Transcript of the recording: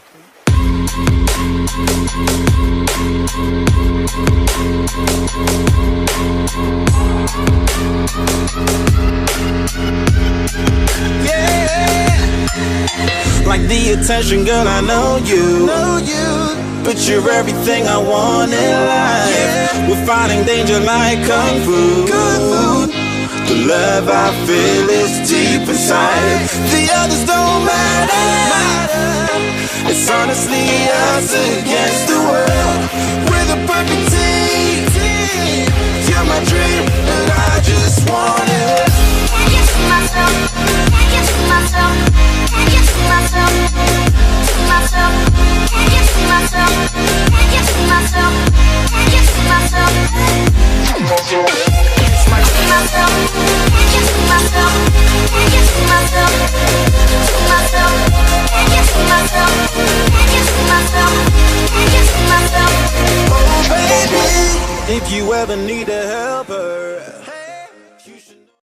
Like the attention, girl, I know you. But you're everything I want in life. We're fighting danger like Kung Fu. The love I feel is deep inside. The others don't matter. It's honestly us against the world. We're the perfect team. You're my dream, and I just want it. Can't get to myself. Can't get to myself. Can't get to myself. To myself. Can't get to myself. Can't get to myself. Can't get to myself. To myself. Can't get to myself. Can't get to myself. To myself. Can't get to myself. Can't get to myself. Can't get to myself. Oh baby, if you ever need a helper,